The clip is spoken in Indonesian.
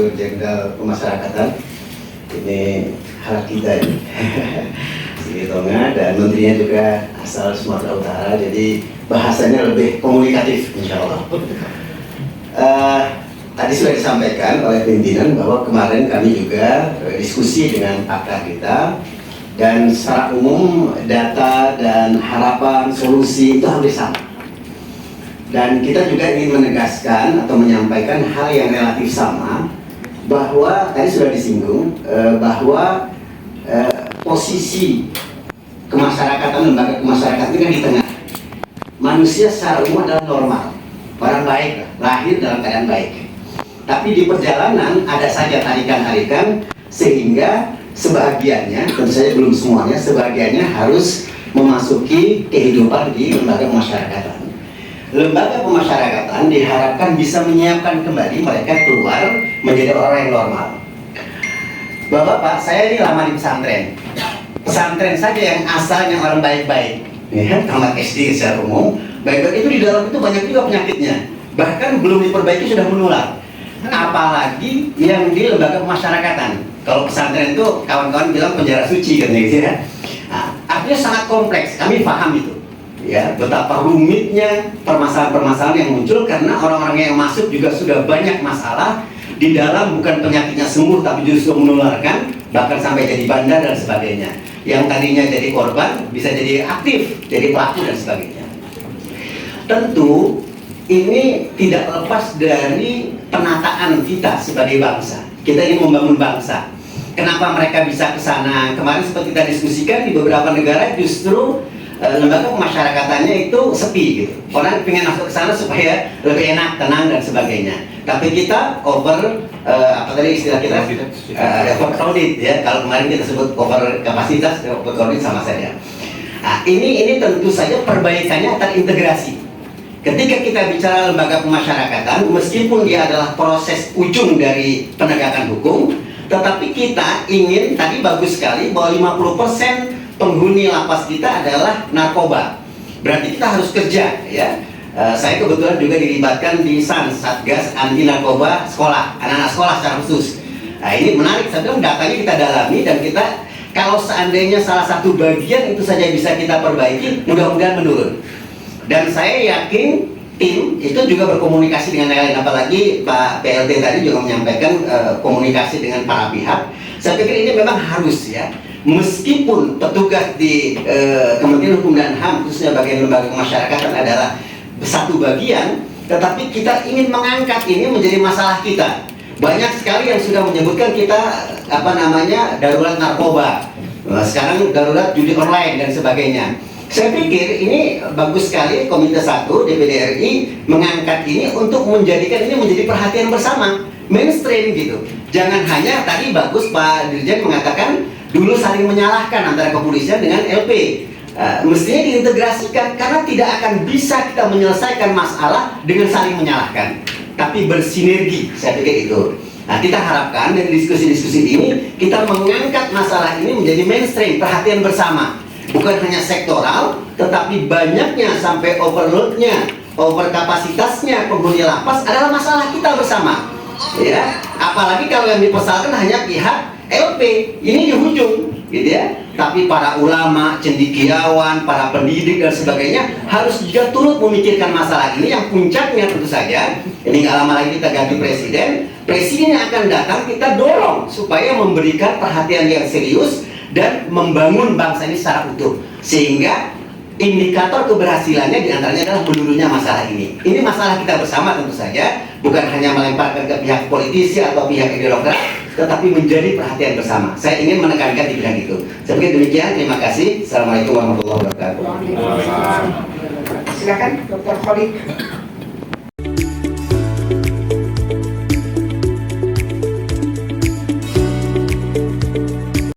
Direktur Jenderal Pemasyarakatan. Ini hal kita ini. Sigi Tonga, dan menterinya juga asal Sumatera Utara, jadi bahasanya lebih komunikatif insya Allah. Tadi sudah disampaikan oleh pimpinan bahwa kemarin kami juga diskusi dengan pakar kita, dan secara umum data dan harapan solusi itu hampir sama. Dan kita juga ingin menegaskan atau menyampaikan hal yang relatif sama, bahwa tadi sudah disinggung bahwa posisi kemasyarakatan, lembaga kemasyarakatan itu kan di tengah. Manusia secara umum adalah normal, orang baik, lahir dalam keadaan baik. Tapi di perjalanan ada saja tarikan-tarikan, sehingga sebagiannya, tentu saja belum semuanya, sebagiannya harus memasuki kehidupan di lembaga pemasyarakatan. Lembaga pemasyarakatan diharapkan bisa menyiapkan kembali mereka keluar menjadi orang yang normal. Bapak, saya ini lama di pesantren. Pesantren saja yang asalnya orang baik-baik, ya, tamat SD secara umum, baik-baik itu di dalam itu banyak juga penyakitnya. Bahkan belum diperbaiki sudah menular. Apalagi yang di lembaga pemasyarakatan. Kalau pesantren itu kawan-kawan bilang penjara suci kan gitu ya. Nah, artinya sangat kompleks. Kami paham itu. Ya, betapa rumitnya permasalahan-permasalahan yang muncul karena orang-orang yang masuk juga sudah banyak masalah di dalam, bukan penyakitnya sembuh tapi justru menularkan, bahkan sampai jadi bandar dan sebagainya. Yang tadinya jadi korban bisa jadi aktif, jadi pelaku dan sebagainya. Tentu ini tidak lepas dari penataan kita sebagai bangsa. Kita ingin membangun bangsa. Kenapa mereka bisa ke sana? Kemarin seperti kita diskusikan, di beberapa negara justru lembaga pemasyarakatannya itu sepi gitu. Orang ingin masuk ke sana supaya lebih enak, tenang dan sebagainya. Tapi kita apa tadi istilah kita? Overcrowded ya. Kalau kemarin kita sebut over kapasitas, overcrowded sama saja. Nah, ini tentu saja perbaikannya terintegrasi. Ketika kita bicara lembaga pemasyarakatan, meskipun dia adalah proses ujung dari penegakan hukum, tetapi kita ingin, tadi bagus sekali bahwa 50% penghuni lapas kita adalah narkoba. Berarti kita harus kerja ya. Saya kebetulan juga dilibatkan di Satgas Anti Narkoba Sekolah, anak-anak sekolah secara khusus. Nah, ini menarik, saya bilang datanya kita dalami, dan kita kalau seandainya salah satu bagian itu saja bisa kita perbaiki, mudah-mudahan menurun. Dan saya yakin tim itu juga berkomunikasi dengan yang lain, apalagi Pak PLT tadi juga menyampaikan komunikasi dengan para pihak. Saya pikir ini memang harus ya. Meskipun petugas di Kementerian Hukum dan HAM, khususnya bagian lembaga pemasyarakatan adalah satu bagian, tetapi kita ingin mengangkat ini menjadi masalah kita. Banyak sekali yang sudah menyebutkan kita darurat narkoba, sekarang darurat judi online dan sebagainya. Saya pikir ini bagus sekali Komite 1 DPD RI mengangkat ini untuk menjadikan ini menjadi perhatian bersama, mainstream gitu. Jangan hanya tadi bagus Pak Dirjen mengatakan dulu saling menyalahkan antara kepolisian dengan LP. Mestinya diintegrasikan, karena tidak akan bisa kita menyelesaikan masalah dengan saling menyalahkan, tapi bersinergi. Saya pikir itu. Nah, kita harapkan dari diskusi-diskusi ini kita mengangkat masalah ini menjadi mainstream, perhatian bersama. Bukan hanya sektoral, tetapi banyaknya sampai overloadnya, overkapasitasnya penghuni lapas adalah masalah kita bersama. Ya, apalagi kalau yang dipersoalkan hanya pihak LP, ini di ujung, gitu ya. Tapi para ulama, cendekiawan, para pendidik dan sebagainya harus juga turut memikirkan masalah ini. Yang puncaknya tentu saja, ini nggak lama lagi kita ganti presiden. Presiden yang akan datang kita dorong supaya memberikan perhatian yang serius dan membangun bangsa ini secara utuh, sehingga indikator keberhasilannya diantaranya adalah menurunnya masalah ini. Ini masalah kita bersama tentu saja, bukan hanya melemparkan ke pihak politisi atau pihak birokrat, tetapi menjadi perhatian bersama. Saya ingin menekankan di bidang itu. Saya pikir demikian, terima kasih. Assalamualaikum warahmatullahi wabarakatuh. Silakan Dr. Khalid.